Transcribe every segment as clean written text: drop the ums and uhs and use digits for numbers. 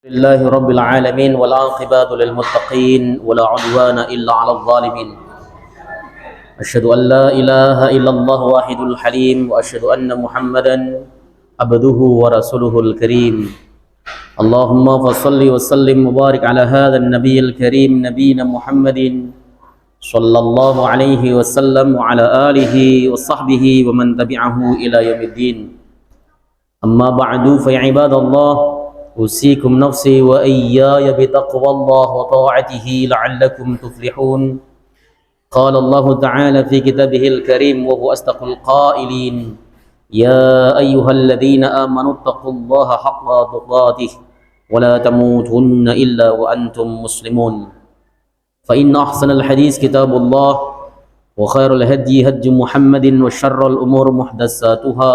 لله رب العالمين والعاقبة للمتقين ولا عدوان إلا على الظالمين. أشهد أن لا إله إلا الله واحد الحليم وأشهد أن محمدا عبده ورسوله الكريم. اللهم فصل وسلم وبارك على هذا النبي الكريم نبينا محمد صلى الله عليه وسلم وعلى آله وصحبه ومن تبعه إلى يوم الدين. أما بعد فيا عباد الله أوصيكم نفسي وإياي بتقوى الله وطاعته لعلكم تفلحون. قال الله تعالى في كتابه الكريم وهو أصدق القائلين: يا أيها الذين آمنوا اتقوا الله حق تقاته ولا تموتن إلا وأنتم مسلمون. فإن أحسن الحديث كتاب الله وخير الهدي هدي محمد وشر الأمور محدثاتها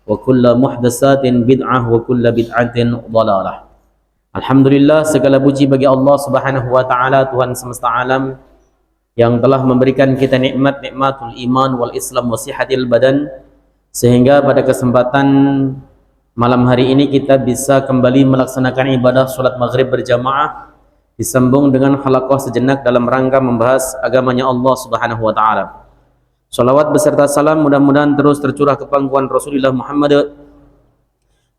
وكل محدثات bid'ah wa kulla bid'atin dhalalah. Alhamdulillah, segala puji bagi Allah Subhanahu wa taala, Tuhan semesta alam yang telah memberikan kita nikmatul iman wal Islam wa sihatil badan, sehingga pada kesempatan malam hari ini kita bisa kembali melaksanakan ibadah salat maghrib berjamaah disambung dengan halaqah sejenak dalam rangka membahas agamanya Allah Subhanahu wa taala. Salawat beserta salam mudah-mudahan terus tercurah ke pangkuan Rasulullah Muhammad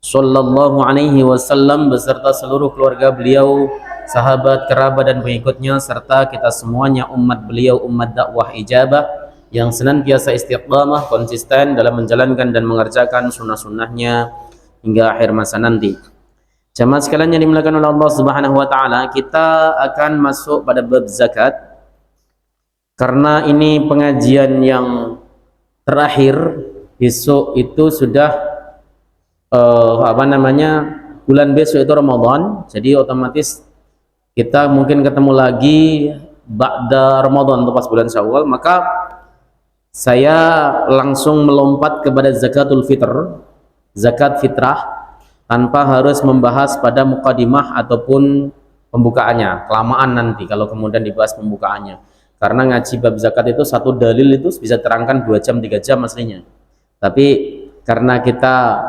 sallallahu alaihi wasallam beserta seluruh keluarga beliau, sahabat, kerabat dan pengikutnya, serta kita semuanya umat beliau, umat dakwah ijabah yang senantiasa istiqamah konsisten dalam menjalankan dan mengerjakan sunnah-sunnahnya hingga akhir masa nanti. Jamaah sekalian yang dimuliakan oleh Allah Subhanahu wa taala, kita akan masuk pada bab zakat. Karena ini pengajian yang terakhir, besok itu sudah bulan besok itu Ramadan, jadi otomatis kita mungkin ketemu lagi ba'da Ramadan atau pas bulan Syawal. Maka saya langsung melompat kepada zakatul fitr, zakat fitrah, tanpa harus membahas pada mukadimah ataupun pembukaannya. Kelamaan nanti kalau kemudian dibahas pembukaannya. Karena ngaji bab zakat itu satu dalil itu bisa terangkan 2 jam 3 jam aslinya. Tapi karena kita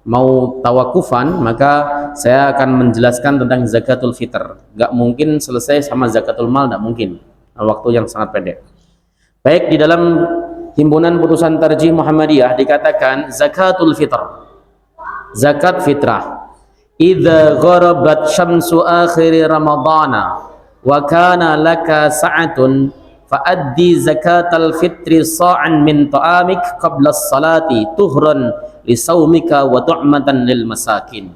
mau tawakufan, maka saya akan menjelaskan tentang zakatul fitr. Gak mungkin selesai sama zakatul mal, gak mungkin. Waktu yang sangat pendek. Baik, di dalam himpunan putusan tarjih Muhammadiyah dikatakan zakatul fitr, zakat fitrah. Idza gharabat syamsu akhir ramadhana wa kana laka sa'atun fa'addi zakatal fitri sa'an min ta'amik qabla as-salati tuhran li saumika wa tu'matan lil masakin.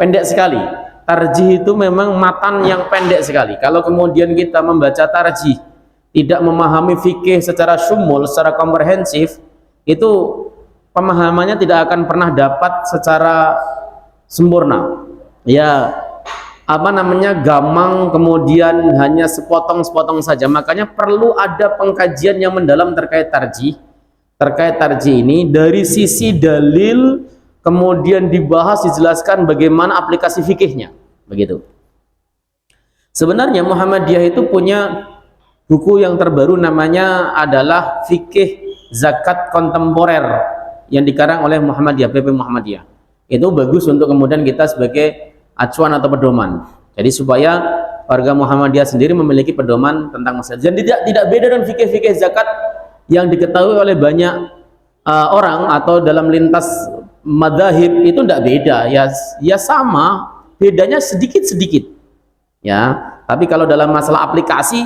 Pendek sekali. Tarjih itu memang matan yang pendek sekali. Kalau kemudian kita membaca tarjih tidak memahami fikih secara syumul, secara komprehensif, itu pemahamannya tidak akan pernah dapat secara sempurna. Ya, gamang, kemudian hanya sepotong-sepotong saja. Makanya perlu ada pengkajian yang mendalam terkait tarjih. Terkait tarjih ini dari sisi dalil, kemudian dibahas, dijelaskan bagaimana aplikasi fikihnya. Begitu. Sebenarnya Muhammadiyah itu punya buku yang terbaru, namanya adalah Fikih Zakat Kontemporer yang dikarang oleh Muhammadiyah, PP Muhammadiyah. Itu bagus untuk kemudian kita sebagai acuan atau pedoman. Jadi supaya warga Muhammadiyah sendiri memiliki pedoman tentang masalah. Dan tidak beda dengan fikih-fikih zakat yang diketahui oleh banyak orang atau dalam lintas madzhab, itu tidak beda. Ya sama, bedanya sedikit-sedikit. Ya, tapi kalau dalam masalah aplikasi,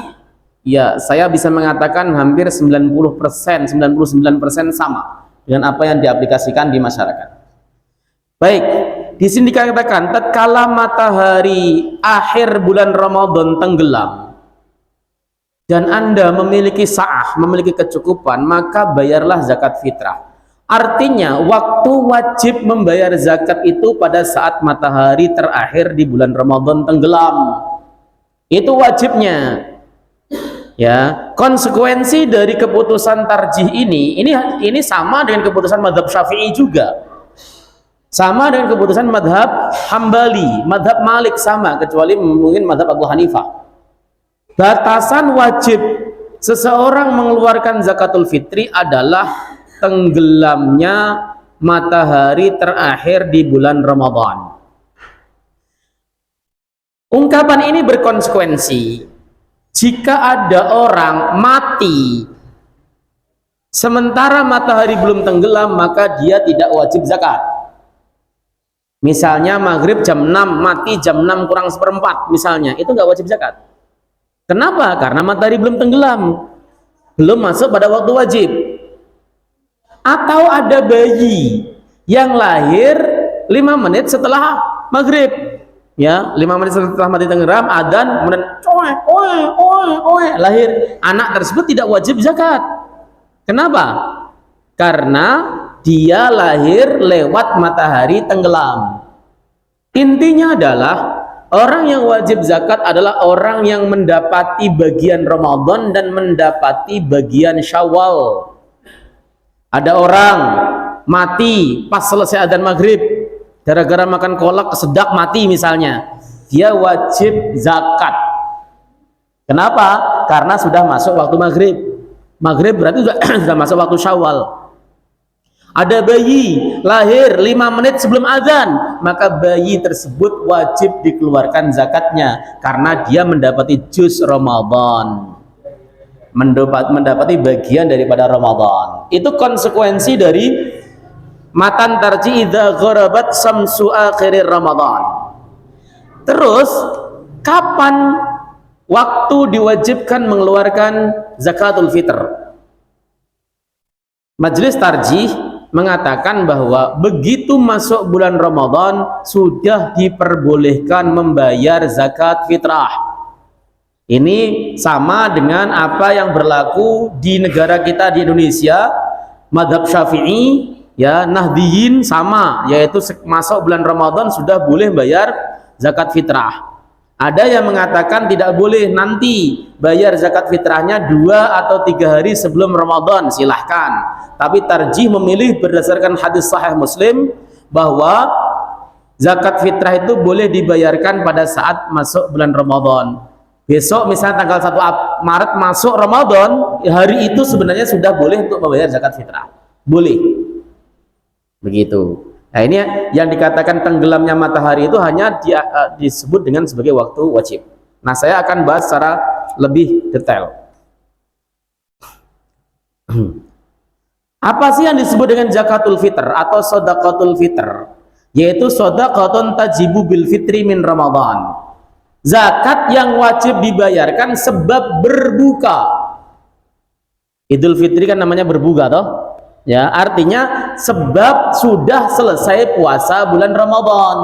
ya saya bisa mengatakan hampir 90%, 99% sama dengan apa yang diaplikasikan di masyarakat. Baik. Di sini dikatakan tatkala matahari akhir bulan Ramadan tenggelam dan Anda memiliki sa'ah, memiliki kecukupan, maka bayarlah zakat fitrah. Artinya waktu wajib membayar zakat itu pada saat matahari terakhir di bulan Ramadan tenggelam. Itu wajibnya. Ya, konsekuensi dari keputusan tarjih ini sama dengan keputusan mazhab Syafi'i juga. Sama dengan keputusan madhab Hambali, madhab Malik sama, kecuali mungkin madhab Abu Hanifah. Batasan wajib seseorang mengeluarkan zakatul fitri adalah tenggelamnya matahari terakhir di bulan Ramadan. Ungkapan ini berkonsekuensi jika ada orang mati sementara matahari belum tenggelam, maka dia tidak wajib zakat. Misalnya maghrib jam 6, mati jam 6 kurang seperempat misalnya, itu nggak wajib zakat. Kenapa? Karena matahari belum tenggelam, belum masuk pada waktu wajib. Atau ada bayi yang lahir 5 menit setelah maghrib, ya, 5 menit setelah mati tenggelam, adzan, kemudian lahir. Anak tersebut tidak wajib zakat. Kenapa? Karena dia lahir lewat matahari tenggelam. Intinya adalah orang yang wajib zakat adalah orang yang mendapati bagian Ramadan dan mendapati bagian Syawal. Ada orang mati pas selesai adzan maghrib gara-gara makan kolak kesedak mati misalnya, dia wajib zakat. Kenapa? Karena sudah masuk waktu maghrib. Maghrib berarti sudah masuk waktu Syawal. Ada bayi lahir 5 menit sebelum azan, maka bayi tersebut wajib dikeluarkan zakatnya karena dia mendapati juz Ramadan, mendapati bagian daripada Ramadan. Itu konsekuensi dari matan tarji idza gharabat samsu akhir Ramadan. Terus kapan waktu diwajibkan mengeluarkan zakatul fitr? Majelis tarjih mengatakan bahwa begitu masuk bulan Ramadan sudah diperbolehkan membayar zakat fitrah. Ini sama dengan apa yang berlaku di negara kita di Indonesia, mazhab Syafi'i, ya, Nahdiyin sama, yaitu masuk bulan Ramadan sudah boleh bayar zakat fitrah. Ada yang mengatakan tidak boleh, nanti bayar zakat fitrahnya 2 atau 3 hari sebelum Ramadan, silahkan. Tapi tarjih memilih berdasarkan hadis sahih Muslim bahwa zakat fitrah itu boleh dibayarkan pada saat masuk bulan Ramadan. Besok misalnya tanggal 1 Maret masuk Ramadan, hari itu sebenarnya sudah boleh untuk membayar zakat fitrah. Boleh. Begitu. Nah, ini yang dikatakan tenggelamnya matahari itu hanya disebut dengan sebagai waktu wajib. Nah, saya akan bahas secara lebih detail. Apa sih yang disebut dengan zakatul fitr atau shadaqatul fitr? Yaitu shadaqatun tajibu bil fitri min Ramadan. Zakat yang wajib dibayarkan sebab berbuka. Idul Fitri kan namanya berbuka toh? Ya, artinya sebab sudah selesai puasa bulan Ramadan.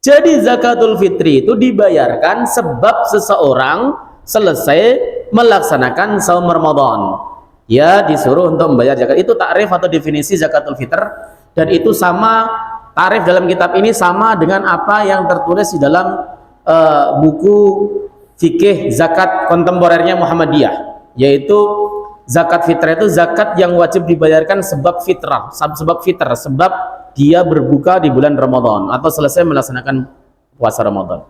Jadi zakatul fitri itu dibayarkan sebab seseorang selesai melaksanakan saum Ramadan. Ya, disuruh untuk membayar zakat. Itu takrif atau definisi zakatul fitr, dan itu sama, tarif dalam kitab ini sama dengan apa yang tertulis di dalam buku fikih zakat kontemporernya Muhammadiyah, yaitu zakat fitrah itu zakat yang wajib dibayarkan sebab fitrah, sebab dia berbuka di bulan Ramadan atau selesai melaksanakan puasa Ramadan.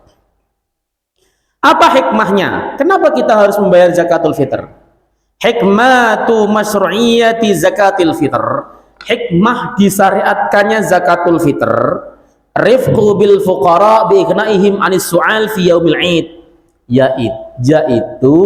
Apa hikmahnya? Kenapa kita harus membayar zakatul fitr? Hikmatu masyru'iyati zakatil fitr. Hikmah disyariatkannya zakatul fitr, rifqu bil fuqara bi ignaihim anis su'al fi yaumil 'id, yaitu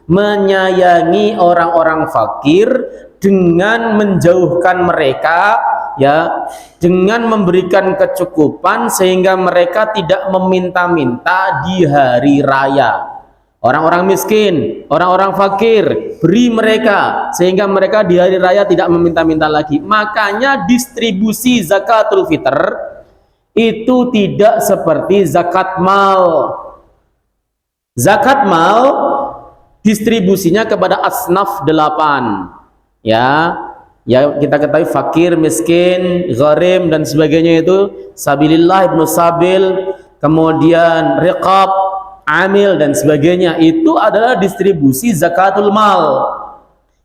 menyayangi orang-orang fakir dengan menjauhkan mereka, ya, dengan memberikan kecukupan sehingga mereka tidak meminta-minta di hari raya. Orang-orang miskin, orang-orang fakir, beri mereka sehingga mereka di hari raya tidak meminta-minta lagi. Makanya distribusi zakatul fitr itu tidak seperti zakat mal. Zakat mal distribusinya kepada asnaf 8. Ya, kita ketahui fakir, miskin, gharim dan sebagainya itu, sabilillah, ibnu sabil, kemudian riqab, amil dan sebagainya, itu adalah distribusi zakatul mal.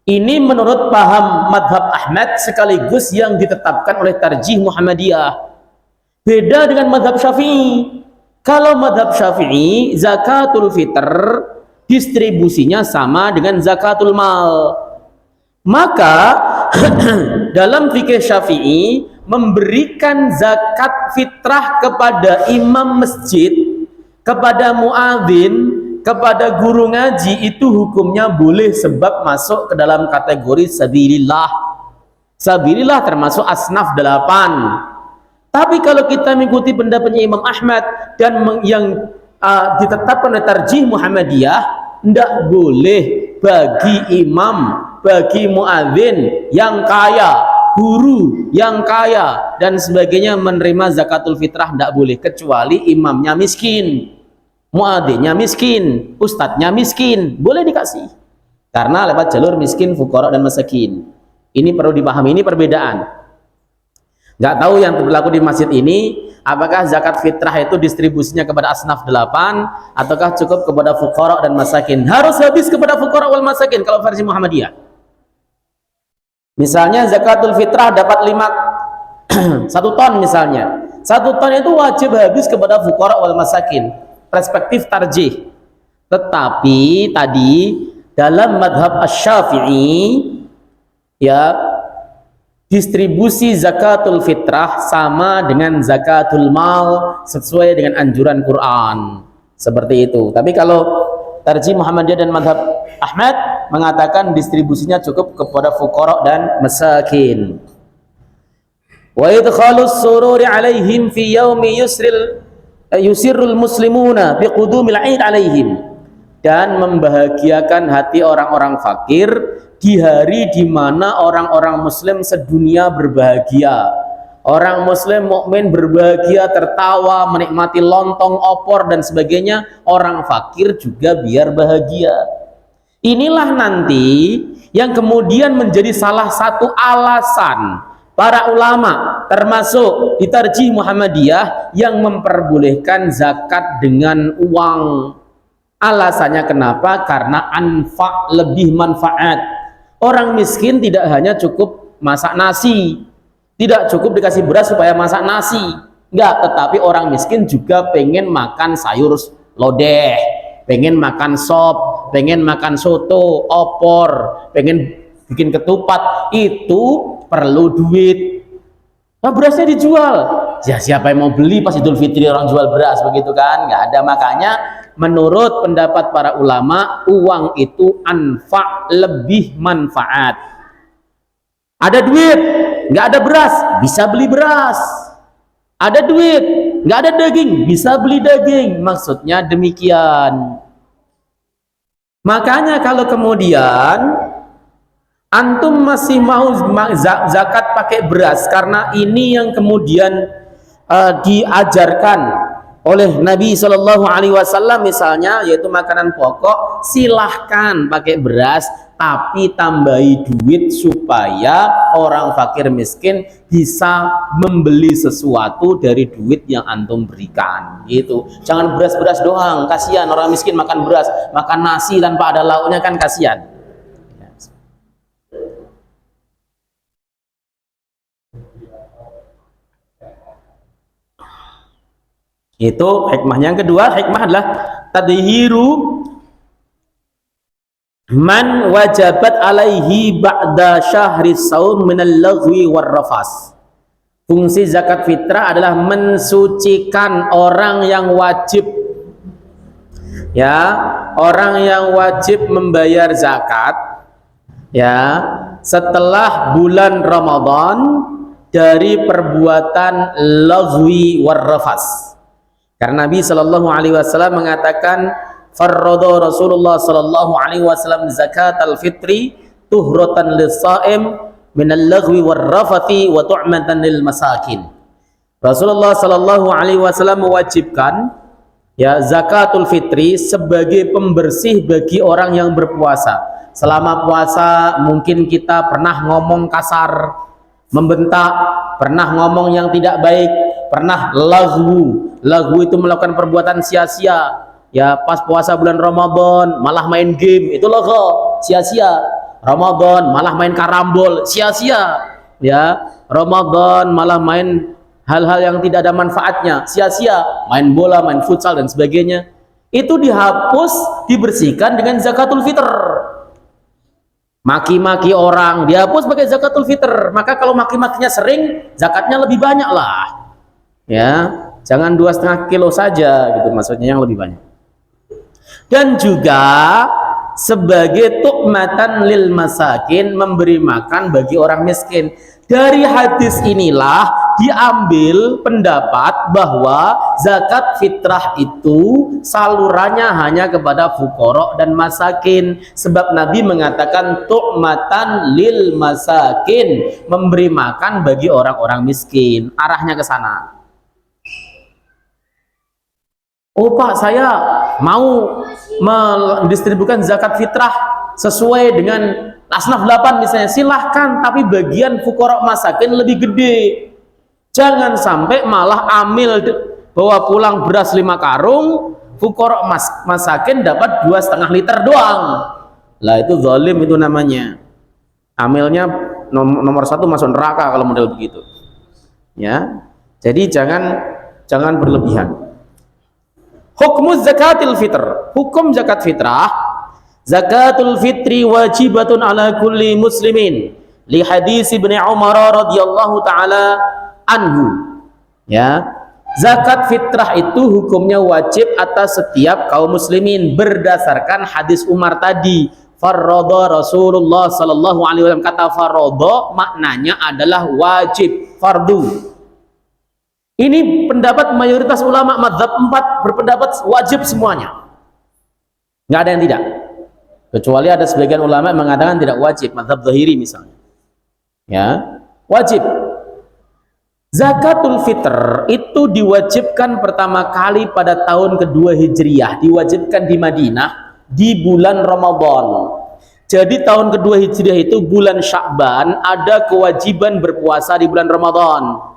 Ini menurut paham madhab Ahmad sekaligus yang ditetapkan oleh tarjih Muhammadiyah. Beda dengan madhab Syafi'i. Kalau madhab Syafi'i, zakatul fitr distribusinya sama dengan zakatul mal. Maka dalam fikih Syafi'i memberikan zakat fitrah kepada imam masjid, kepada muadzin, kepada guru ngaji itu hukumnya boleh sebab masuk ke dalam kategori sabilillah. Sabilillah termasuk asnaf 8. Tapi kalau kita mengikuti pendapatnya Imam Ahmad dan yang ditetapkan oleh Tarjih Muhammadiyah, tidak boleh bagi imam, bagi muadzin yang kaya, guru yang kaya dan sebagainya menerima zakatul fitrah, tidak boleh, kecuali imamnya miskin, muadzinnya miskin, ustadznya miskin, boleh dikasih karena lewat jalur miskin, fuqara dan masakin. Ini perlu dipahami, ini perbedaan. Nggak tahu yang berlaku di masjid ini, apakah zakat fitrah itu distribusinya kepada asnaf 8 ataukah cukup kepada fuqara dan masakin? Harus habis kepada fuqara wal masakin kalau versi Muhammadiyah. Misalnya zakatul fitrah dapat 1 ton misalnya. 1 ton itu wajib habis kepada fuqara wal masakin. Perspektif tarjih. Tetapi tadi dalam madhab Asy-Syafi'i ya, distribusi zakatul fitrah sama dengan zakatul mal sesuai dengan anjuran Quran. Seperti itu. Tapi kalau Tarjih Muhammadiyah dan madhab Ahmad mengatakan distribusinya cukup kepada fuqara dan masakin. Wa idkhalus sururi alaihim fi yaumi yusirrul muslimuna biqudumil 'aid alaihim, dan membahagiakan hati orang-orang fakir di hari di mana orang-orang muslim sedunia berbahagia. Orang muslim mukmin berbahagia, tertawa, menikmati lontong, opor dan sebagainya. Orang fakir juga biar bahagia. Inilah nanti yang kemudian menjadi salah satu alasan para ulama termasuk di Tarjih Muhammadiyah yang memperbolehkan zakat dengan uang. Alasannya kenapa? Karena anfa, lebih manfaat. Orang miskin tidak hanya cukup masak nasi, tidak cukup dikasih beras supaya masak nasi, enggak, tetapi orang miskin juga pengen makan sayur lodeh, pengen makan sop, pengen makan soto, opor, pengen bikin ketupat, itu perlu duit. Nah, berasnya dijual, ya siapa yang mau beli pas Idul Fitri orang jual beras begitu kan? Nggak ada. Makanya menurut pendapat para ulama, uang itu anfa, lebih manfaat. Ada duit, nggak ada beras, bisa beli beras. Ada duit, nggak ada daging, bisa beli daging. Maksudnya demikian. Makanya kalau kemudian antum masih mau zakat pakai beras karena ini yang kemudian diajarkan oleh Nabi Shallallahu Alaihi Wasallam misalnya, yaitu makanan pokok, silahkan pakai beras, tapi tambahi duit supaya orang fakir miskin bisa membeli sesuatu dari duit yang antum berikan. Gitu. Jangan beras-beras doang, kasihan orang miskin makan beras, makan nasi tanpa ada lauknya kan kasihan. Itu hikmahnya. Yang kedua, hikmah adalah tadhiru man wajabat alaihi ba'da syahri saum minal laghwi warrafas. Fungsi zakat fitrah adalah mensucikan orang yang wajib, ya, orang yang wajib membayar zakat, ya, setelah bulan Ramadan dari perbuatan laghwi warrafas. Karena Nabi Shallallahu Alaihi Wasallam mengatakan, farrodo Rasulullah Shallallahu Alaihi Wasallam zakat al-fitri tuhratan lis-saim minal laghwi warrafati wa tu'matan lil masakin. Rasulullah Shallallahu Alaihi Wasallam mewajibkan ya zakatul fitri sebagai pembersih bagi orang yang berpuasa. Selama puasa mungkin kita pernah ngomong kasar, membentak, pernah ngomong yang tidak baik, pernah laghwu. Laghwu itu melakukan perbuatan sia-sia. Ya, pas puasa bulan Ramadan malah main game, itu laghwu, sia-sia. Ramadan malah main karambol, sia-sia. Ya, Ramadan malah main hal-hal yang tidak ada manfaatnya, sia-sia. Main bola, main futsal dan sebagainya. Itu dihapus, dibersihkan dengan zakatul fitr. maki-maki orang, dihapus sebagai zakatul fitr. Maka kalau maki-makinya sering, zakatnya lebih banyak lah. Ya, jangan 2,5 kilo saja gitu, maksudnya yang lebih banyak. Dan juga sebagai tu'matan lil masakin, memberi makan bagi orang miskin. Dari hadis inilah diambil pendapat bahwa zakat fitrah itu salurannya hanya kepada fuqara dan masakin, sebab Nabi mengatakan tu'matan lil masakin, memberi makan bagi orang-orang miskin. Arahnya ke sana. Oh Pak, saya mau mendistribusikan zakat fitrah sesuai dengan asnaf 8 misalnya, silahkan, tapi bagian fuqara masakin lebih gede. Jangan sampai malah amil bawa pulang beras 5 karung, fuqara masakin dapat 2,5 liter doang. Lah itu zalim, itu namanya. Amilnya nomor 1 masuk neraka kalau model begitu. Ya. Jadi jangan berlebihan. Hukum zakatil fitr, hukum zakat fitrah. Zakatul fitri wajibatun ala kulli muslimin li hadis Ibnu Umar radhiyallahu taala anhu. Ya, zakat fitrah itu hukumnya wajib atas setiap kaum muslimin berdasarkan hadis Umar tadi. Farradha Rasulullah sallallahu alaihi wasallam, kata farradha maknanya adalah wajib, fardu. Ini pendapat mayoritas ulama mazhab 4 berpendapat wajib semuanya. Nggak ada yang tidak. Kecuali ada sebagian ulama yang mengatakan tidak wajib, mazhab Zahiri misalnya. Ya, wajib. Zakatul fitr itu diwajibkan pertama kali pada tahun kedua Hijriyah, diwajibkan di Madinah di bulan Ramadan. Jadi tahun kedua Hijriah itu bulan Sya'ban ada kewajiban berpuasa di bulan Ramadan.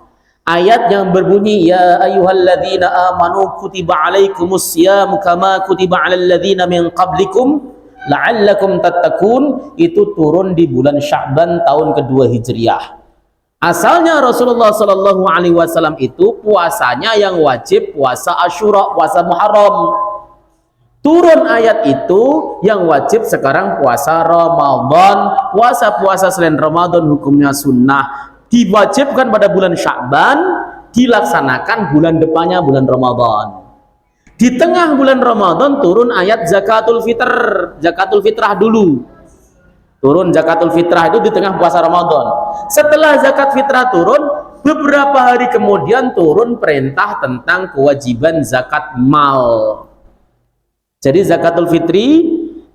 Ayat yang berbunyi ya ayyuhalladzina amanu kutiba alaikumus syiyam kama kutiba alal ladzina min qablikum la'allakum tattaqun itu turun di bulan Sya'ban tahun kedua Hijriah. Asalnya Rasulullah sallallahu alaihi wasallam itu puasanya yang wajib puasa Asyura, puasa Muharram. Turun ayat itu yang wajib sekarang puasa Ramadan. Puasa-puasa selain Ramadan hukumnya sunnah. Diwajibkan pada bulan Sya'ban, dilaksanakan bulan depannya bulan Ramadan. Di tengah bulan Ramadan turun ayat zakatul fitr, zakatul fitrah dulu. Turun zakatul fitrah itu di tengah puasa Ramadan. Setelah zakat fitrah turun, beberapa hari kemudian turun perintah tentang kewajiban zakat mal. Jadi zakatul fitri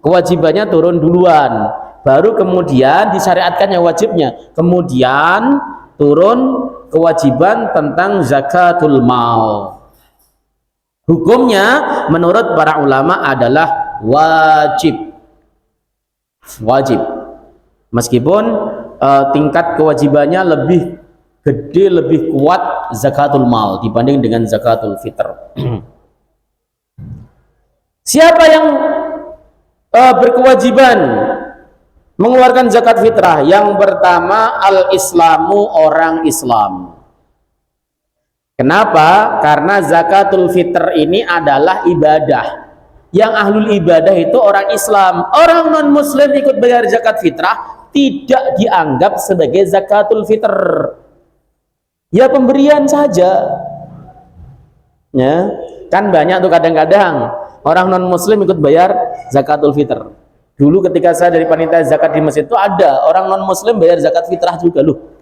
kewajibannya turun duluan, baru kemudian disyariatkan yang wajibnya. Kemudian turun kewajiban tentang zakatul mal. Hukumnya menurut para ulama adalah wajib. Wajib. Meskipun tingkat kewajibannya lebih gede, lebih kuat zakatul mal dibanding dengan zakatul fitr. Siapa yang berkewajiban mengeluarkan zakat fitrah? Yang pertama, al-islamu, orang Islam. Kenapa? Karena zakatul fitr ini adalah ibadah. Yang ahlul ibadah itu orang Islam. Orang non muslim ikut bayar zakat fitrah tidak dianggap sebagai zakatul fitr. Ya pemberian saja. Ya, kan banyak tuh kadang-kadang orang non muslim ikut bayar zakatul fitr. Dulu ketika saya dari panitia zakat di masjid itu ada orang non muslim bayar zakat fitrah juga loh.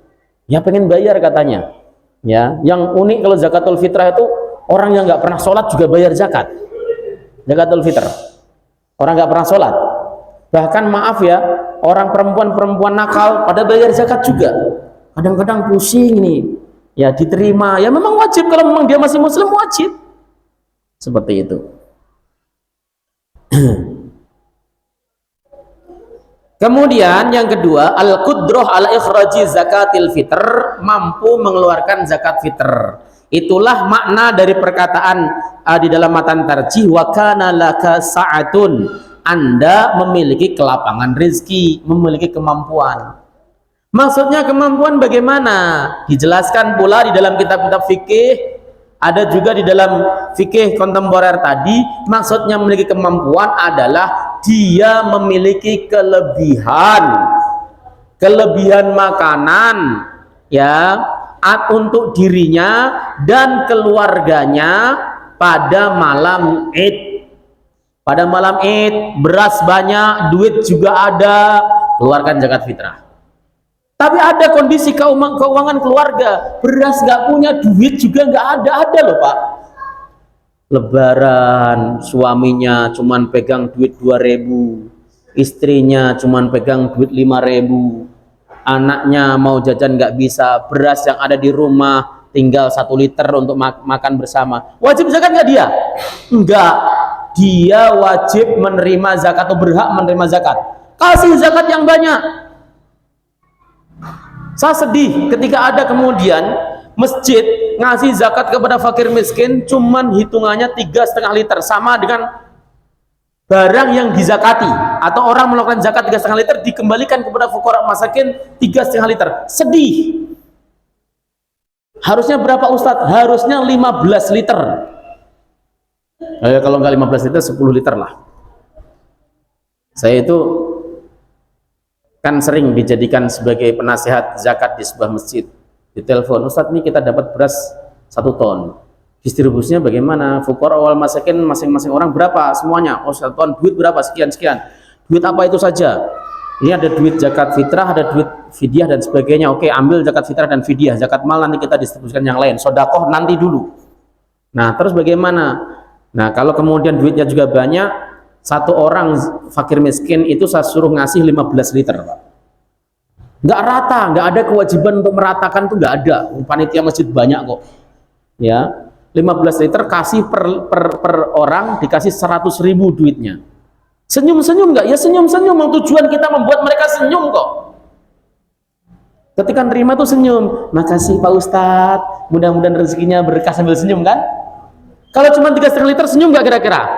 Ya pengen bayar katanya. Ya, yang unik kalau zakatul fitrah itu orang yang nggak pernah sholat juga bayar zakat. Zakatul fitr. Orang nggak pernah sholat. Bahkan maaf ya, orang perempuan nakal pada bayar zakat juga. Kadang-kadang pusing nih. Ya diterima. Ya memang wajib, kalau memang dia masih muslim wajib. Seperti itu. Kemudian yang kedua, al-qudrah ala ikhraji zakatil fitr, mampu mengeluarkan zakat fitr. Itulah makna dari perkataan di dalam matan tarjih, wa kana laka sa'atun, Anda memiliki kelapangan rezeki, memiliki kemampuan. Maksudnya kemampuan bagaimana? Dijelaskan pula di dalam kitab-kitab fikih, ada juga di dalam fikih kontemporer tadi. Maksudnya memiliki kemampuan adalah dia memiliki kelebihan makanan ya untuk dirinya dan keluarganya pada malam Id. Pada malam Id, beras banyak, duit juga ada, keluarkan zakat fitrah. Tapi ada kondisi keuangan keluarga, beras nggak punya, duit juga nggak ada loh Pak. Lebaran, suaminya cuman pegang duit 2.000, istrinya cuman pegang duit 5.000, anaknya mau jajan nggak bisa, beras yang ada di rumah tinggal 1 liter untuk makan bersama. Wajib zakat nggak dia? Enggak. Dia wajib menerima zakat atau berhak menerima zakat. Kasih zakat yang banyak. Saya sedih ketika ada kemudian masjid ngasih zakat kepada fakir miskin cuman hitungannya 3,5 liter, sama dengan barang yang dizakati, atau orang melakukan zakat 3,5 liter dikembalikan kepada fuqara masakin 3,5 liter. Sedih. Harusnya berapa Ustadz? Harusnya 15 liter. Kalau nggak 15 liter, 10 liter lah. Saya itu kan sering dijadikan sebagai penasehat zakat di sebuah masjid. Ditelepon, Ustadz nih kita dapat beras 1 ton. Distribusinya bagaimana? Fuqara wal masakin masing-masing orang berapa? Semuanya. Oh 1 ton, duit berapa? Sekian. Duit apa itu saja? Ini ada duit zakat fitrah, ada duit fidyah dan sebagainya. Oke, ambil zakat fitrah dan fidyah. Zakat mal nanti kita distribusikan yang lain. Sodakoh nanti dulu. Nah, terus bagaimana? Nah, kalau kemudian duitnya juga banyak, 1 orang fakir miskin itu saya suruh ngasih 15 liter, Pak. Nggak rata, nggak ada kewajiban untuk meratakan, tuh nggak ada. Panitia masjid banyak kok. Ya, 15 liter kasih per orang, dikasih 100.000 duitnya. Senyum-senyum nggak? Ya senyum-senyum. Tujuan kita membuat mereka senyum kok. Ketika nerima tuh senyum. Makasih Pak Ustadz. Mudah-mudahan rezekinya berkah, sambil senyum kan? Kalau cuma 3,5 liter senyum nggak kira-kira?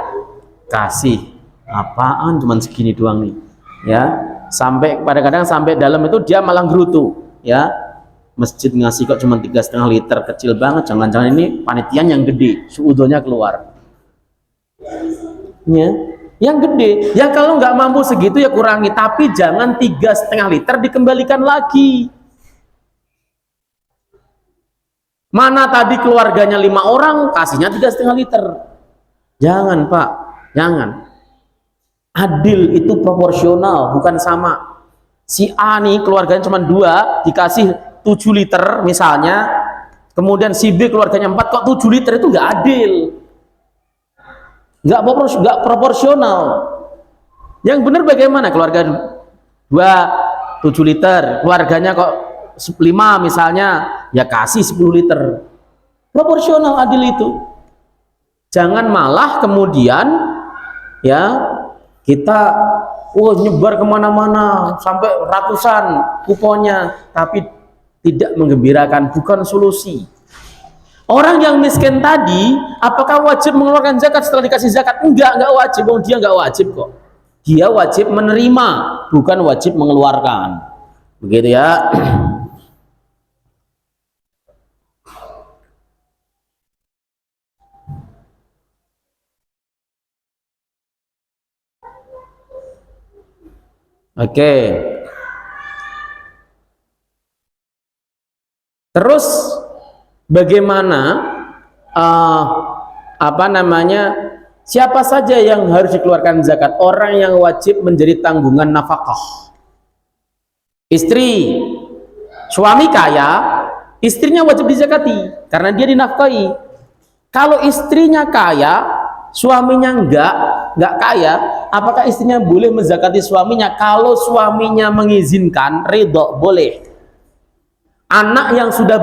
Kasih. Apaan? Cuman segini doang nih. Ya. Sampai kadang-kadang sampai dalam itu dia malah gerutu. Ya. Masjid ngasih kok cuma 3,5 liter, kecil banget. Jangan-jangan ini panitian yang gede, suudonya keluar. Ya. Yang gede, ya kalau nggak mampu segitu ya kurangi, tapi jangan 3,5 liter dikembalikan lagi. Mana tadi keluarganya 5 orang, kasihnya 3,5 liter. Jangan Pak, jangan. Adil itu proporsional, bukan sama. Si A nih keluarganya cuma 2, dikasih 7 liter misalnya, kemudian si B keluarganya 4, kok 7 liter, itu nggak adil. Nggak proporsional. Yang benar bagaimana? Keluarga 2, 7 liter, keluarganya kok 5 misalnya, ya kasih 10 liter. Proporsional, adil itu. Jangan malah kemudian ya kita nyebar kemana-mana sampai ratusan kuponnya, tapi tidak menggembirakan, bukan solusi. Orang yang miskin tadi, apakah wajib mengeluarkan zakat setelah dikasih zakat? Enggak wajib. Dia enggak wajib kok. Dia wajib menerima, bukan wajib mengeluarkan. Begitu ya. Oke. Terus bagaimana siapa saja yang harus dikeluarkan zakat? Orang yang wajib menjadi tanggungan nafkah. Istri, suami kaya, istrinya wajib dizakati karena dia dinafkahi. Kalau istrinya kaya, suaminya enggak kaya, apakah istrinya boleh menzakati suaminya? Kalau suaminya mengizinkan, ridho, boleh. Anak yang sudah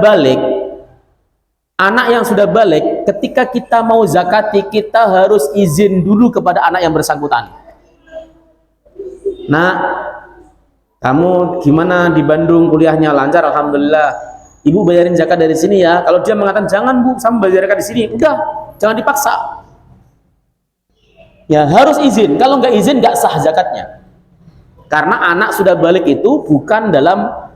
balik, ketika kita mau zakati, kita harus izin dulu kepada anak yang bersangkutan. Nah, kamu gimana di Bandung kuliahnya? Lancar, alhamdulillah. Ibu bayarin zakat dari sini ya. Kalau dia mengatakan jangan Bu, sama bayar zakat di sini, enggak, jangan dipaksa. Ya harus izin. Kalau nggak izin nggak sah zakatnya. Karena anak sudah balik itu bukan dalam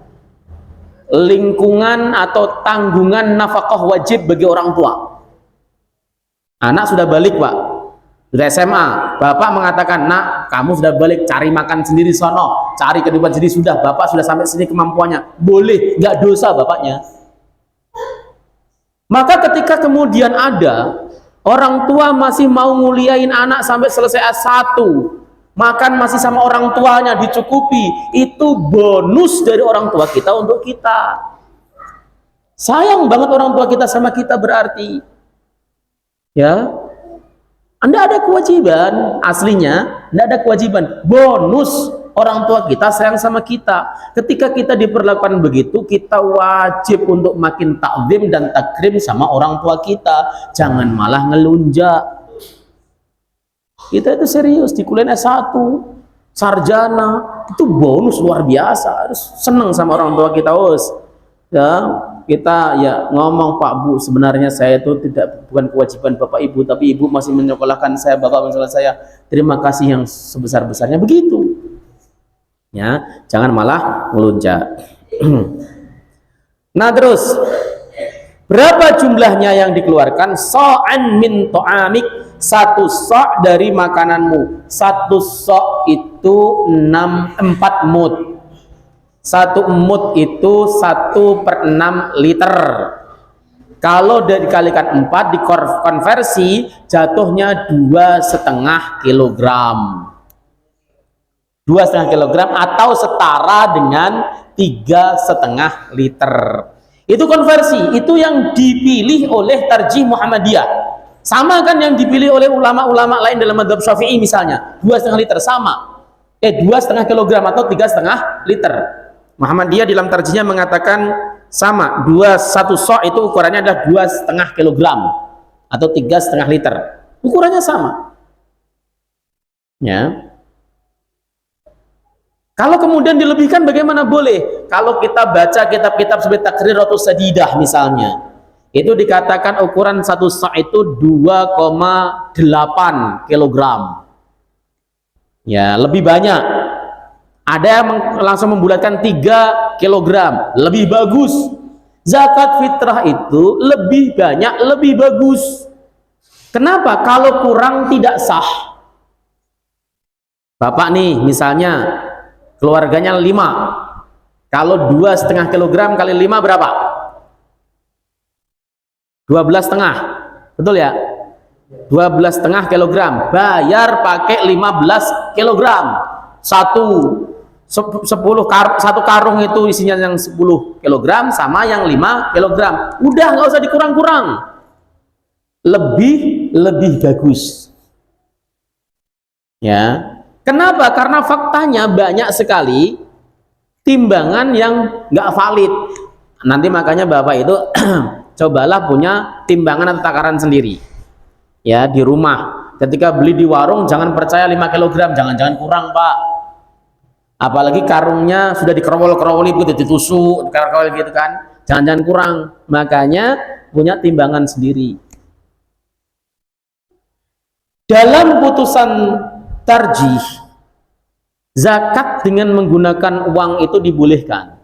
lingkungan atau tanggungan nafkah wajib bagi orang tua. Anak sudah balik Pak. Sudah SMA, bapak mengatakan, nak, kamu sudah balik, cari makan sendiri sono, cari kehidupan sendiri, sudah, bapak sudah sampai sini kemampuannya, boleh, nggak dosa bapaknya. Maka ketika kemudian ada orang tua masih mau nguliain anak sampai selesai S1, makan masih sama orang tuanya dicukupi, itu bonus dari orang tua kita untuk kita. Sayang banget orang tua kita sama kita berarti. Ya, Anda ada kewajiban, aslinya Anda ada kewajiban, bonus orang tua kita sayang sama kita. Ketika kita diperlakukan begitu, kita wajib untuk makin takzim dan takrim sama orang tua kita, jangan malah ngelunjak. Kita itu serius, di kuliah S1 sarjana itu bonus luar biasa, harus seneng sama orang tua kita. Ya, kita ya ngomong, Pak Bu, sebenarnya saya itu bukan kewajiban Bapak Ibu, tapi Ibu masih menyekolahkan saya, Bapak menyekolahkan saya, terima kasih yang sebesar-besarnya, begitu. Ya, jangan malah melunjak. Nah, terus berapa jumlahnya yang dikeluarkan? Sa'an min ta'amik, 1 sa' dari makananmu. 1 sa' itu 4 mud. 1 mud itu 1/6 liter. Kalau dikalikan 4 dikonversi jatuhnya 2,5 kilogram. 2,5 kilogram atau setara dengan 3,5 liter. Itu konversi, itu yang dipilih oleh Tarjih Muhammadiyah. Sama kan yang dipilih oleh ulama-ulama lain dalam madzhab Syafi'i misalnya, 2,5 liter sama. 2,5 kilogram atau 3,5 liter. Muhammadiyah dalam tarjihnya mengatakan sama, 1 so' itu ukurannya adalah 2,5 kilogram atau 3,5 liter. Ukurannya sama. Ya. Kalau kemudian dilebihkan bagaimana? Boleh. Kalau kita baca kitab-kitab seperti Taqriratus Sadidah misalnya, itu dikatakan ukuran 1 sa' itu 2,8 kilogram. Ya, lebih banyak. Ada yang langsung membulatkan 3 kilogram, lebih bagus. Zakat fitrah itu lebih banyak, lebih bagus. Kenapa? Kalau kurang tidak sah. Bapak nih misalnya keluarganya 5, kalau 2,5 kilogram kali 5 berapa? 12,5, betul ya? 12,5 kilogram, bayar pakai 15 kilogram. Satu karung itu isinya yang 10 kilogram sama yang 5 kilogram. Udah, nggak usah dikurang-kurang. Lebih bagus. Ya. Kenapa? Karena faktanya banyak sekali timbangan yang nggak valid. Nanti makanya Bapak itu cobalah punya timbangan atau takaran sendiri. Ya, di rumah. Ketika beli di warung jangan percaya 5 kilogram, jangan-jangan kurang, Pak. Apalagi karungnya sudah dikerowol-kerowoli begitu, ditusuk, dikerowol gitu kan, jangan-jangan kurang. Makanya punya timbangan sendiri. Dalam putusan tarjih, zakat dengan menggunakan uang itu dibolehkan.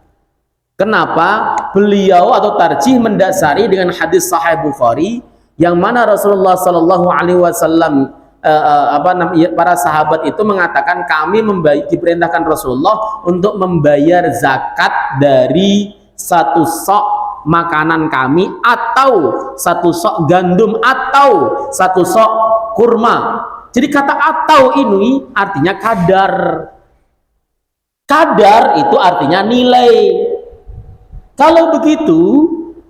Kenapa? Beliau atau tarjih mendasari dengan hadis Sahih Bukhari yang mana Rasulullah Shallallahu Alaihi Wasallam para sahabat itu mengatakan kami diperintahkan Rasulullah untuk membayar zakat dari 1 sok makanan kami atau 1 sok gandum atau 1 sok kurma. Jadi kata atau ini artinya kadar. Kadar itu artinya nilai. Kalau begitu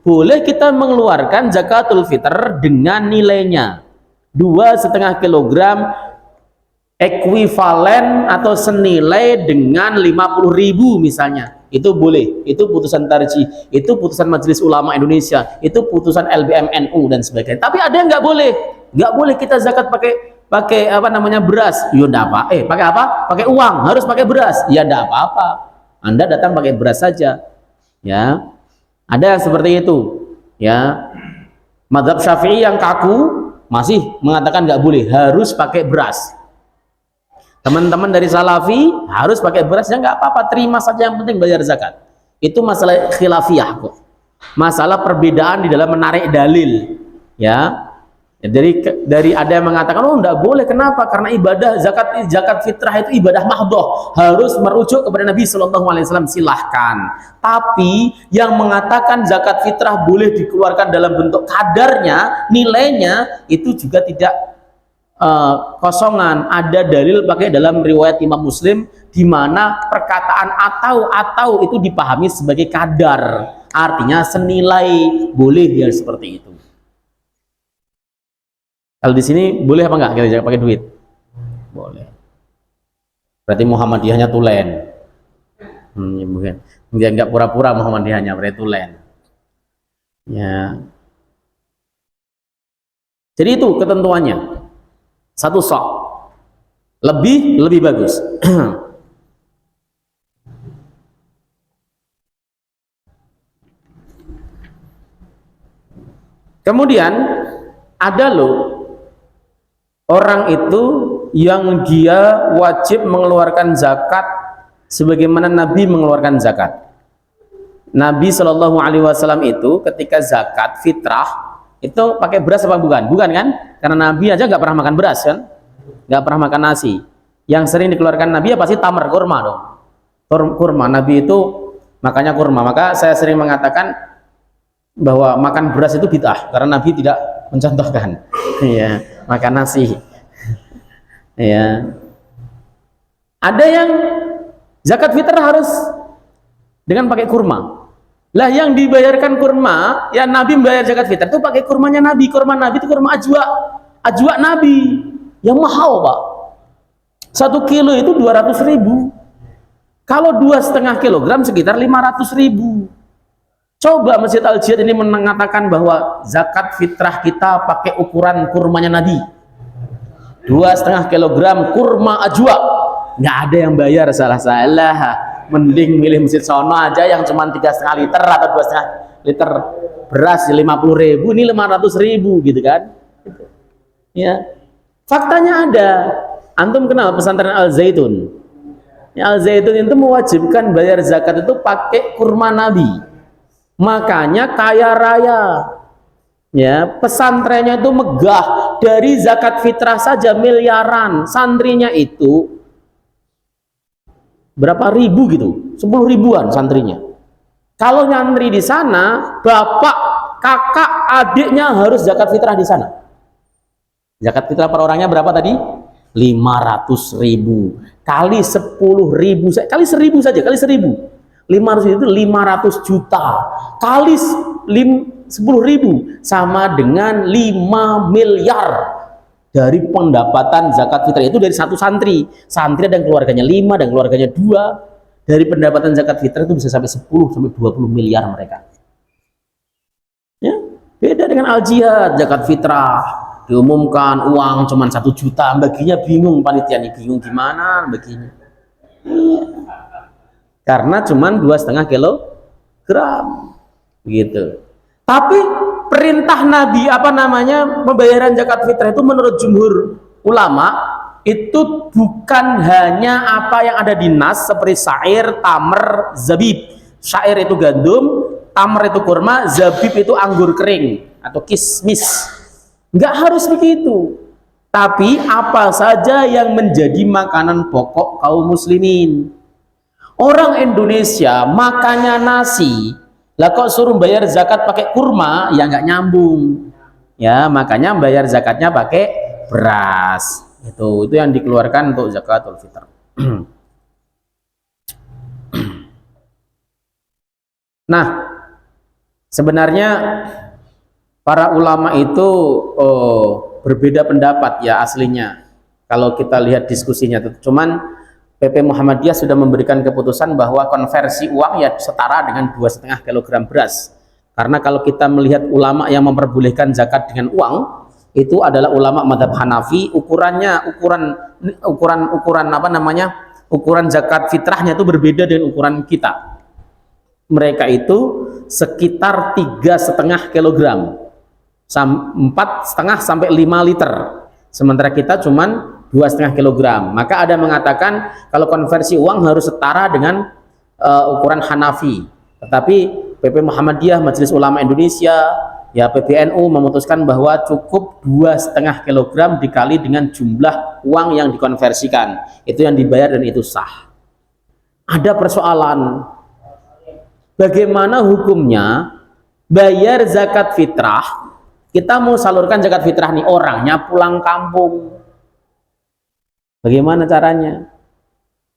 boleh kita mengeluarkan zakatul fitr dengan nilainya. 2,5 kilogram ekuivalen atau senilai dengan 50.000 misalnya, itu boleh. Itu putusan tarjih, itu putusan Majelis Ulama Indonesia, itu putusan LBM NU dan sebagainya. Tapi ada yang nggak boleh kita zakat pakai beras. Ya enggak apa. Pakai apa? Pakai uang, harus pakai beras. Ya enggak apa-apa. Anda datang pakai beras saja. Ya. Ada seperti itu. Ya. Madzhab Syafi'i yang kaku masih mengatakan nggak boleh, harus pakai beras. Teman-teman dari Salafi harus pakai beras, ya nggak apa-apa, terima saja, yang penting bayar zakat. Itu masalah khilafiyah kok, masalah perbedaan di dalam menarik dalil. Ya, Ya, dari ada yang mengatakan oh enggak boleh, kenapa? Karena ibadah zakat fitrah itu ibadah mahdoh, harus merujuk kepada Nabi Shallallahu Alaihi Wasallam. Silahkan. Tapi yang mengatakan zakat fitrah boleh dikeluarkan dalam bentuk kadarnya, nilainya itu juga tidak kosongan. Ada dalil pakai dalam riwayat Imam Muslim di mana perkataan atau itu dipahami sebagai kadar, artinya senilai, boleh ya seperti itu. Kalau di sini boleh apa enggak kita jangan pakai duit? Boleh. Berarti Muhammadiyahnya tulen. Ya bukan. Dia enggak pura-pura Muhammadiyahnya, berarti tulen. Ya. Jadi itu ketentuannya. Satu sok. Lebih bagus. Kemudian ada loh orang itu yang dia wajib mengeluarkan zakat sebagaimana Nabi mengeluarkan zakat. Nabi Shallallahu Alaihi Wasallam itu ketika zakat fitrah itu pakai beras apa bukan? Bukan kan? Karena Nabi aja nggak pernah makan beras kan? Nggak pernah makan nasi. Yang sering dikeluarkan Nabi apa sih? Tamar, kurma dong. Kurma. Nabi itu makanya kurma. Maka saya sering mengatakan bahwa makan beras itu bid'ah karena Nabi tidak mencontohkan. Iya, makan nasi. Ya. Ada yang zakat fitrah harus dengan pakai kurma. Lah yang dibayarkan kurma, ya Nabi membayar zakat fitrah itu pakai kurmanya Nabi. Kurma Nabi itu kurma ajwa. Ajwa Nabi yang mahal, Pak. 1 kilo itu 200.000. Kalau 2,5 kilogram sekitar 500.000. Coba Masjid Al-Jihad ini mengatakan bahwa zakat fitrah kita pakai ukuran kurmanya Nabi 2,5 kilogram kurma ajwa, nggak ada yang bayar, salah mending milih Masjid Sono aja yang cuma 3,5 liter atau 2,5 liter beras 50.000, ini 500.000 gitu kan. Ya, faktanya ada. Antum kenal pesantren Al-Zaitun? Ya, Al-Zaitun itu mewajibkan bayar zakat itu pakai kurma Nabi. Makanya kaya raya, ya, pesantrennya itu megah, dari zakat fitrah saja miliaran, santrinya itu berapa ribu gitu, 10 ribuan santrinya. Kalau nyantri di sana, bapak, kakak, adiknya harus zakat fitrah di sana. Zakat fitrah per orangnya berapa tadi? 500.000 kali 10.000, kali 1.000 saja, kali 1.000. 500 itu 500 juta kali 10.000 sama dengan 5 miliar dari pendapatan zakat fitrah itu dari satu santri. Santri ada yang keluarganya 5 dan keluarganya 2. Dari pendapatan zakat fitrah itu bisa sampai 10 sampai 20 miliar mereka. Ya, beda dengan Al-Jihad. Zakat fitrah diumumkan uang cuma 1 juta, baginya bingung, panitia nih bingung gimana baginya. Karena cuman 2,5 kilogram gitu. Tapi perintah Nabi pembayaran zakat fitrah itu menurut jumhur ulama itu bukan hanya apa yang ada di nas seperti syair, tamar, zabib. Syair itu gandum, tamar itu kurma, zabib itu anggur kering atau kismis. Nggak harus begitu. Tapi apa saja yang menjadi makanan pokok kaum muslimin. Orang Indonesia makannya nasi, lah kok suruh bayar zakat pakai kurma, ya nggak nyambung. Ya, makanya bayar zakatnya pakai beras. Itu yang dikeluarkan untuk zakatul fitr. Nah, sebenarnya para ulama itu berbeda pendapat ya aslinya. Kalau kita lihat diskusinya, cuman PP Muhammadiyah sudah memberikan keputusan bahwa konversi uang ya setara dengan 2,5 kilogram beras. Karena kalau kita melihat ulama yang memperbolehkan zakat dengan uang, itu adalah ulama madhab Hanafi. Ukuran zakat fitrahnya itu berbeda dengan ukuran kita. Mereka itu sekitar 3,5 kilogram, 4,5 sampai 5 liter. Sementara kita cuman 2,5 kilogram. Maka ada mengatakan kalau konversi uang harus setara dengan ukuran Hanafi. Tetapi PP Muhammadiyah, Majelis Ulama Indonesia, ya PBNU memutuskan bahwa cukup 2,5 kilogram dikali dengan jumlah uang yang dikonversikan, itu yang dibayar dan itu sah. Ada persoalan, bagaimana hukumnya bayar zakat fitrah? Kita mau salurkan zakat fitrah nih, orangnya pulang kampung, bagaimana caranya?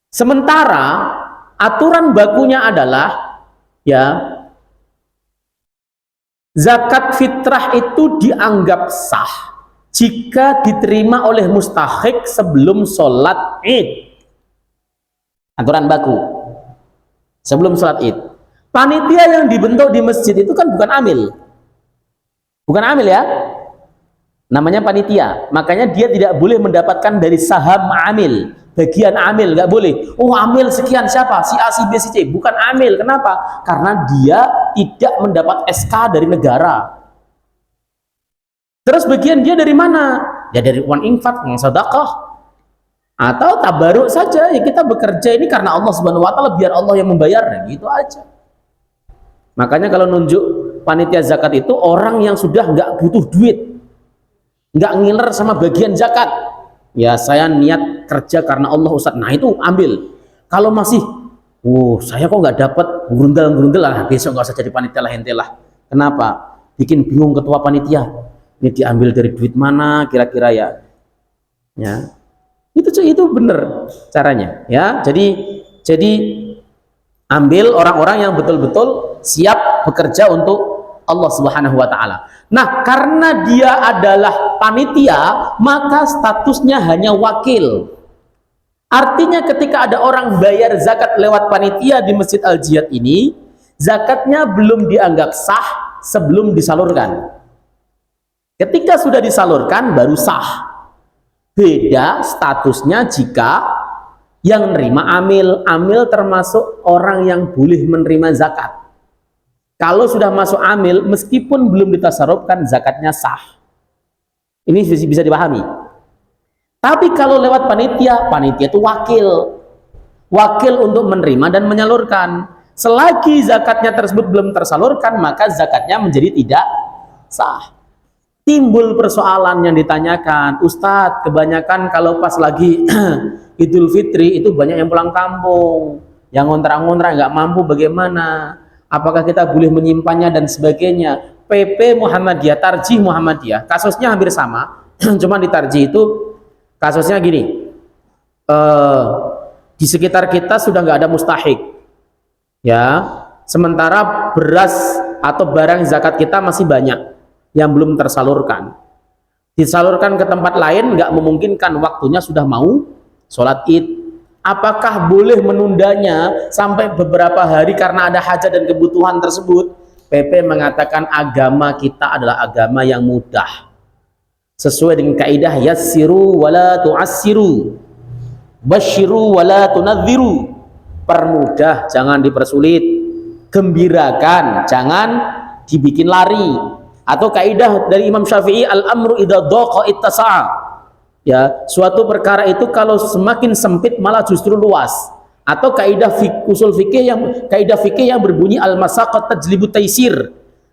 Sementara aturan bakunya adalah ya, zakat fitrah itu dianggap sah jika diterima oleh mustahik sebelum sholat id. Aturan baku sebelum sholat id. Panitia yang dibentuk di masjid itu kan bukan amil, ya, namanya panitia. Makanya dia tidak boleh mendapatkan dari saham amil, bagian amil, nggak boleh. Oh, amil sekian siapa? Si A, si B, si C. Bukan amil. Kenapa? Karena dia tidak mendapat SK dari negara. Terus bagian dia dari mana? Ya dari uang infak, uang sedekah, atau tabaruk saja. Ya kita bekerja ini karena Allah Subhanahu wa taala, biar Allah yang membayar, gitu aja. Makanya kalau nunjuk panitia zakat itu orang yang sudah nggak butuh duit, nggak ngiler sama bagian zakat. Ya saya niat kerja karena Allah Ustaz, nah itu ambil. Kalau masih, saya kok nggak dapat, gerundel lah, besok nggak usah jadi panitia lah, ente lah. Kenapa? Bikin bingung ketua panitia. Ini diambil dari duit mana kira-kira ya? Ya, itu bener caranya. Ya, jadi ambil orang-orang yang betul-betul siap bekerja untuk Allah Subhanahu wa taala. Nah, karena dia adalah panitia, maka statusnya hanya wakil. Artinya ketika ada orang bayar zakat lewat panitia di Masjid Al-Jihad ini, zakatnya belum dianggap sah sebelum disalurkan. Ketika sudah disalurkan baru sah. Beda statusnya jika yang menerima amil. Amil termasuk orang yang boleh menerima zakat. Kalau sudah masuk amil, meskipun belum ditasarrufkan, zakatnya sah. Ini bisa dipahami. Tapi kalau lewat panitia, panitia itu wakil untuk menerima dan menyalurkan. Selagi zakatnya tersebut belum tersalurkan, maka zakatnya menjadi tidak sah. Timbul persoalan yang ditanyakan, Ustadz, kebanyakan kalau pas lagi Idul Fitri itu banyak yang pulang kampung, yang ngontrak-ngontrak nggak mampu, bagaimana? Apakah kita boleh menyimpannya dan sebagainya? PP Muhammadiyah, Tarjih Muhammadiyah, kasusnya hampir sama, cuma di Tarjih itu kasusnya gini, di sekitar kita sudah nggak ada mustahik, ya, sementara beras atau barang zakat kita masih banyak yang belum tersalurkan. Disalurkan ke tempat lain nggak memungkinkan, waktunya sudah mau sholat id. Apakah boleh menundanya sampai beberapa hari karena ada hajat dan kebutuhan tersebut? PP mengatakan agama kita adalah agama yang mudah, sesuai dengan kaidah yassiru wala tu'assiru, basyiru wala tunadziru. Permudah, jangan dipersulit. Gembirakan, jangan dibikin lari. Atau kaidah dari Imam Syafi'i, al-amru idza dhaqa ittasa'a. Ya, suatu perkara itu kalau semakin sempit malah justru luas. Atau kaidah usul fikih yang berbunyi al-masaqat tajlibu taisir.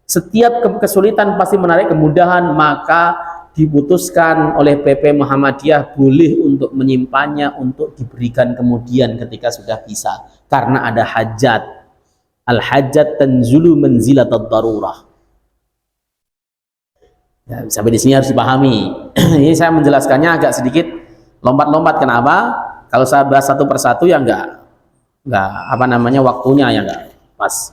Setiap kesulitan pasti menarik kemudahan, maka diputuskan oleh PP Muhammadiyah boleh untuk menyimpannya untuk diberikan kemudian ketika sudah bisa, karena ada hajat. Al-hajat tanzulu manzilatad darurah. Ya, sampai di sini harus dipahami. Ini saya menjelaskannya agak sedikit lompat-lompat. Kenapa? Kalau saya bahas satu persatu ya enggak waktunya ya enggak pas.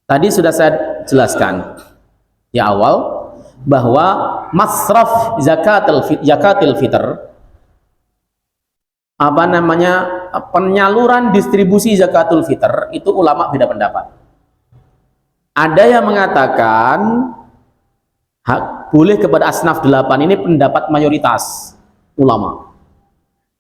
Tadi sudah saya jelaskan di awal bahwa masraf zakatil fitr, penyaluran distribusi zakatul fitr itu ulama beda pendapat. Ada yang mengatakan boleh kepada asnaf 8, ini pendapat mayoritas ulama.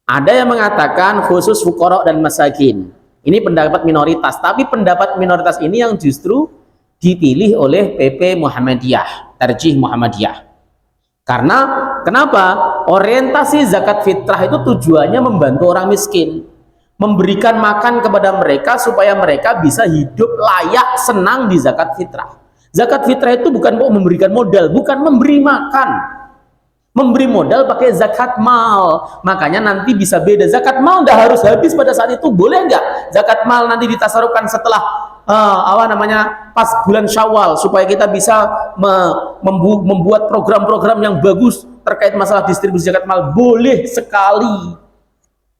Ada yang mengatakan khusus fuqara dan masakin, ini pendapat minoritas. Tapi pendapat minoritas ini yang justru dipilih oleh PP Muhammadiyah, Tarjih Muhammadiyah. Karena kenapa? Orientasi zakat fitrah itu tujuannya membantu orang miskin. memberikan makan kepada mereka supaya mereka bisa hidup layak, senang di zakat fitrah. Zakat fitrah itu bukan mau memberikan modal, bukan memberi makan. Memberi modal pakai zakat mal, makanya nanti bisa beda. Zakat mal nggak harus habis pada saat itu, boleh nggak zakat mal nanti ditasarufkan setelah pas bulan Syawal, supaya kita bisa membuat program-program yang bagus terkait masalah distribusi zakat mal? Boleh sekali.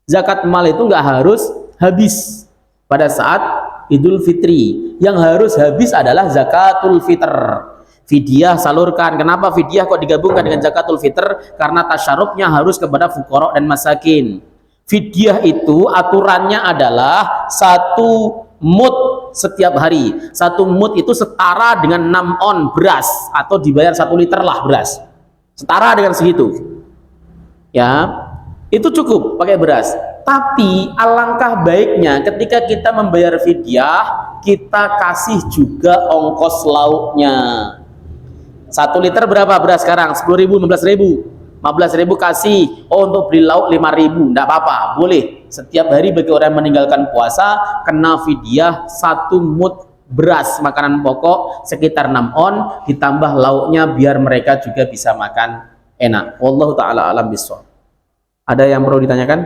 Zakat mal itu nggak harus habis pada saat Idul Fitri. Yang harus habis adalah zakatul fitr. Fidyah salurkan. Kenapa fidyah kok digabungkan dengan zakatul fitr? Karena tasyarufnya harus kepada fuqara dan masakin. Fidyah itu aturannya adalah 1 mud setiap hari. 1 mud itu setara dengan 6 on beras, atau dibayar 1 liter lah beras. Setara dengan segitu. Ya, itu cukup pakai beras. Tapi alangkah baiknya ketika kita membayar fidyah, kita kasih juga ongkos lauknya. 1 liter berapa beras sekarang? 10.000, 15.000. 15.000 kasih. Oh, untuk beli lauk 5.000. Enggak apa-apa, boleh. Setiap hari bagi orang yang meninggalkan puasa kena fidyah 1 mud beras, makanan pokok sekitar 6 on, ditambah lauknya biar mereka juga bisa makan enak. Wallahu taala alam bissawab. Ada yang perlu ditanyakan?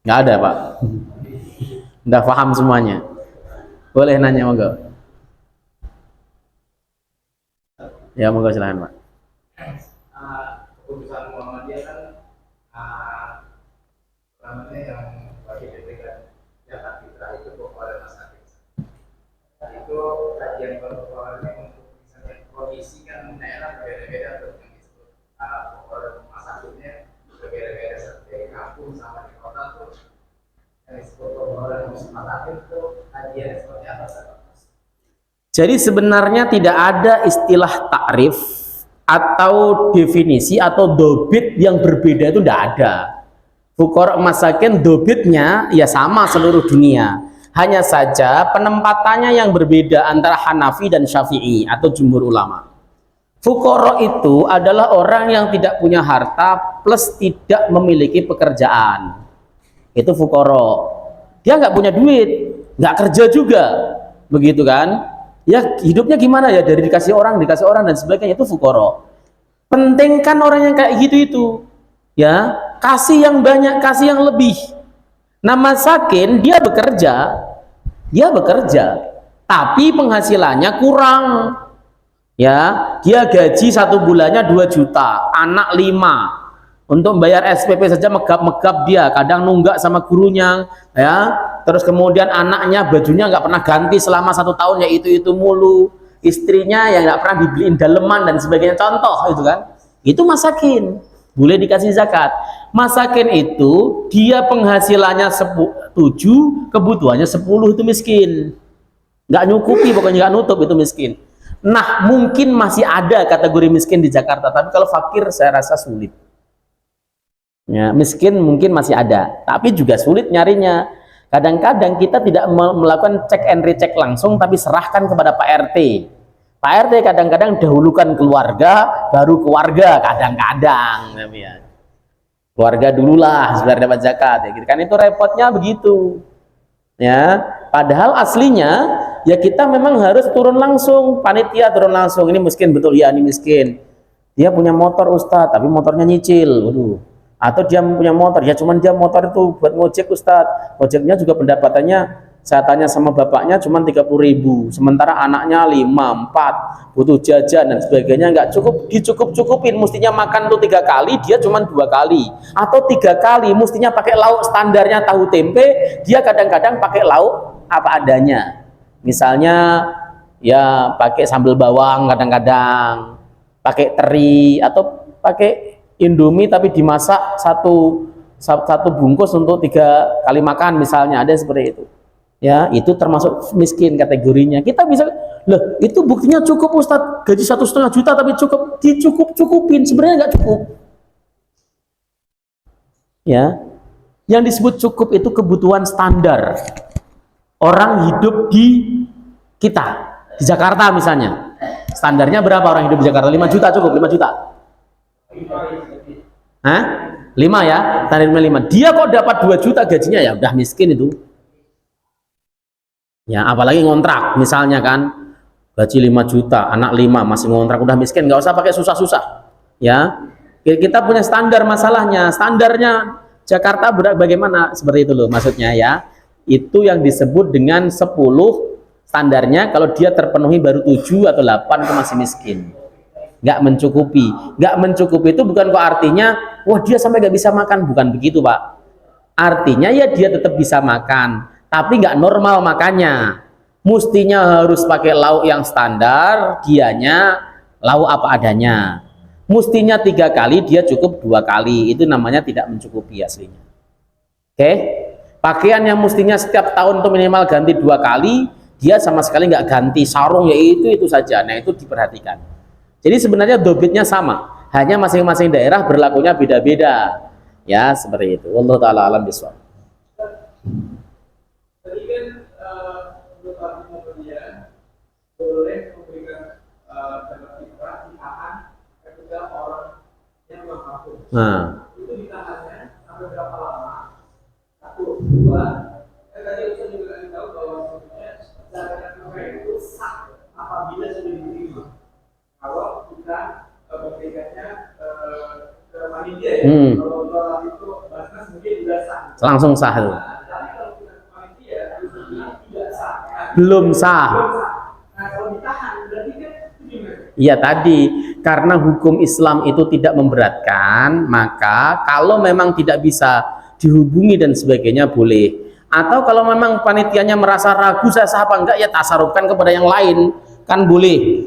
Nggak ada, Pak. Udah paham semuanya. Boleh nanya, monggo. Ya, monggo silahkan, Pak. Keputusan Muhammadiyah kan namanya yang bagi diberikan zakat fitrah itu kepada masyarakat. Itu kajian persoalannya untuk misalnya kondisi kan daerah berbeda-beda, untuk yang disebut masyarakatnya berbeda-beda, seperti kampung sama di kota tuh yang disebut persoalan masyarakat itu kajian seperti apa? Jadi sebenarnya tidak ada istilah takrif atau definisi atau dobit yang berbeda, itu tidak ada. Fuqara masakin dobitnya ya sama seluruh dunia. Hanya saja penempatannya yang berbeda antara Hanafi dan Syafi'i atau jumhur ulama. Fuqara itu adalah orang yang tidak punya harta plus tidak memiliki pekerjaan. Itu fuqara. Dia nggak punya duit, nggak kerja juga, begitu kan? Ya hidupnya gimana ya, dari dikasih orang dan sebagainya, itu fuqara. Pentingkan orang yang kayak gitu itu, ya kasih yang banyak, kasih yang lebih. Nah, masakin dia bekerja, tapi penghasilannya kurang. Ya, dia gaji 1 bulannya 2 juta, anak 5. Untuk bayar SPP saja megap-megap dia, kadang nunggak sama gurunya, ya. Terus kemudian anaknya bajunya nggak pernah ganti selama 1 tahun, ya itu mulu. Istrinya yang nggak pernah dibeliin daleman dan sebagainya, contoh itu kan. Itu masakin, boleh dikasih zakat. Masakin itu dia penghasilannya 7, kebutuhannya 10, itu miskin. Nggak nyukupi, pokoknya nggak nutup, itu miskin. Nah, mungkin masih ada kategori miskin di Jakarta, tapi kalau fakir saya rasa sulit. Ya, miskin mungkin masih ada, tapi juga sulit nyarinya. Kadang-kadang kita tidak melakukan cek and recheck langsung, tapi serahkan kepada Pak RT. Pak RT kadang-kadang dahulukan keluarga, baru keluarga kadang-kadang. Ya. Keluarga dululah sebenarnya dapat zakat, ya gitu kan, itu repotnya begitu. Ya, padahal aslinya ya kita memang harus turun langsung, panitia turun langsung. Ini miskin betul ya, ini miskin. Dia punya motor Ustadz, tapi motornya nyicil. Waduh. Atau dia punya motor, ya cuman dia motor itu buat ngojek Ustadz, ojeknya juga pendapatannya, saya tanya sama bapaknya cuman 30.000, sementara anaknya 5, 4, butuh jajan dan sebagainya, nggak cukup, dicukup-cukupin, mestinya makan tuh 3 kali, dia cuman 2 kali, atau 3 kali, mestinya pakai lauk standarnya tahu tempe, dia kadang-kadang pakai lauk apa adanya, misalnya ya pakai sambal bawang, kadang-kadang pakai teri, atau pakai Indomie tapi dimasak satu bungkus untuk 3 kali makan, misalnya ada seperti itu. Ya, itu termasuk miskin kategorinya. Kita bisa, loh itu buktinya cukup Ustadz, gaji 1,5 juta tapi cukup, dicukup-cukupin, sebenarnya nggak cukup. Ya, yang disebut cukup itu kebutuhan standar orang hidup di kita, di Jakarta misalnya. Standarnya berapa orang hidup di Jakarta? 5 juta cukup, 5 juta. Hah? 5 5 ya, tarif minimal 5. Dia kok dapat 2 juta gajinya, ya udah miskin itu. Ya, apalagi ngontrak misalnya kan, gaji 5 juta, anak 5 masih ngontrak, udah miskin, nggak usah pakai susah-susah. Ya, kita punya standar masalahnya. Standarnya Jakarta bagaimana? Seperti itu loh maksudnya ya. Itu yang disebut dengan 10 standarnya. Kalau dia terpenuhi baru 7 atau 8 itu masih miskin. Nggak mencukupi. Nggak mencukupi itu bukan kok artinya wah dia sampai nggak bisa makan, bukan begitu Pak. Artinya ya dia tetap bisa makan, tapi nggak normal makannya. Mestinya harus pakai lauk yang standar, dianya lauk apa adanya. Mestinya 3 kali, dia cukup 2 kali. Itu namanya tidak mencukupi aslinya. Oke, pakaian yang mestinya setiap tahun tuh minimal ganti 2 kali, dia sama sekali nggak ganti sarung, ya itu saja. Nah itu diperhatikan. Jadi sebenarnya dobitnya sama, hanya masing-masing daerah berlakunya beda-beda. Ya seperti itu. Wallahu taala alam bisawab. Tadi kan beberapa kemudian boleh memberikan zakat fitrah ditahan ketika orang yang belum mampu. Nah, Itu ditahannya sampai berapa lama? 1, 2. Tadi Ustaz juga kasih tahu bahwa sebenarnya zakat fitrah itu sah apabila sudah diterima. Kalau kita memberikannya ke panitia ya, kalau jualan itu basnas mungkin sudah sah. langsung sah itu. Tapi kalau kita ke panitia tidak sah. Belum sah. Nah kalau ditahan berarti kan itu gimana? Iya tadi, karena hukum Islam itu tidak memberatkan, maka kalau memang tidak bisa dihubungi dan sebagainya boleh. Atau kalau memang panitianya merasa ragu saya sah apa enggak, ya tasarufkan kepada yang lain, kan boleh.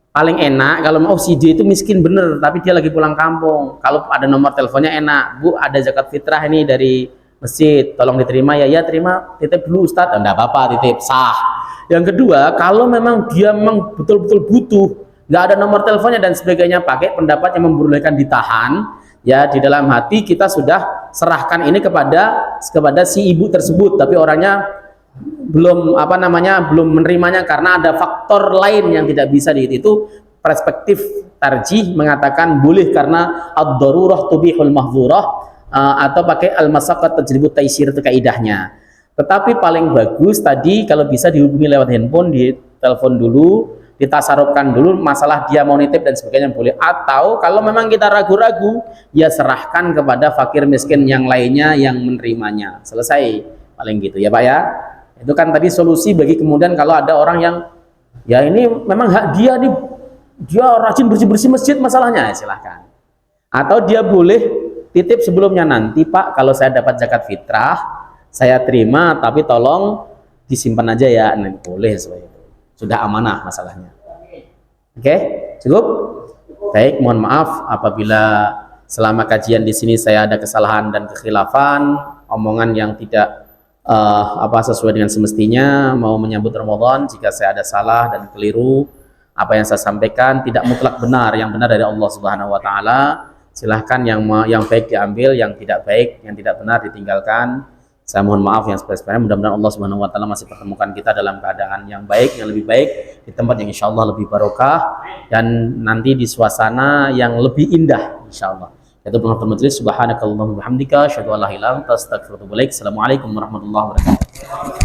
Paling enak kalau mau si D itu miskin bener, tapi dia lagi pulang kampung. Kalau ada nomor teleponnya enak, Bu ada zakat fitrah ini dari masjid, tolong diterima ya, ya terima, titip dulu Ustadz, enggak apa-apa, titip, sah. Yang kedua, kalau memang dia memang betul-betul butuh, nggak ada nomor teleponnya dan sebagainya, pakai pendapat yang membolehkan ditahan, ya di dalam hati kita sudah serahkan ini kepada si ibu tersebut, tapi orangnya belum belum menerimanya karena ada faktor lain yang tidak bisa itu perspektif tarjih mengatakan boleh karena ad-darurah tubihul mahdzurah, atau pakai al-masyaqqat tajlibut taisir itu kaidahnya. Tetapi paling bagus tadi kalau bisa dihubungi lewat handphone, ditelepon dulu, ditasarufkan dulu masalah dia mau nitip dan sebagainya boleh. Atau kalau memang kita ragu-ragu, ya serahkan kepada fakir miskin yang lainnya yang menerimanya. Selesai, paling gitu ya Pak ya. Itu kan tadi solusi bagi kemudian kalau ada orang yang ya ini memang hak dia nih, dia rajin bersih-bersih masjid masalahnya, ya silahkan. Atau dia boleh titip sebelumnya, nanti Pak kalau saya dapat zakat fitrah saya terima, tapi tolong disimpan aja ya. Nah, boleh seperti itu. Sudah amanah masalahnya. Oke, cukup? Baik, mohon maaf apabila selama kajian di sini saya ada kesalahan dan kekhilafan, omongan yang tidak sesuai dengan semestinya. Mau menyambut Ramadan, jika saya ada salah dan keliru, apa yang saya sampaikan tidak mutlak benar, yang benar dari Allah Subhanahu wa taala. Silahkan yang baik diambil, yang tidak baik, yang tidak benar ditinggalkan. Saya mohon maaf yang sebenarnya. Mudah-mudahan Allah Subhanahu wa taala masih pertemukan kita dalam keadaan yang baik, yang lebih baik, di tempat yang insyaallah lebih barokah, dan nanti di suasana yang lebih indah insyaallah. Itu penutup majelis. Subhanakallahumma wa bihamdika asyhadu an la ilaha illa anta astaghfiruka wa atubu ilaik. Assalamualaikum warahmatullahi wabarakatuh.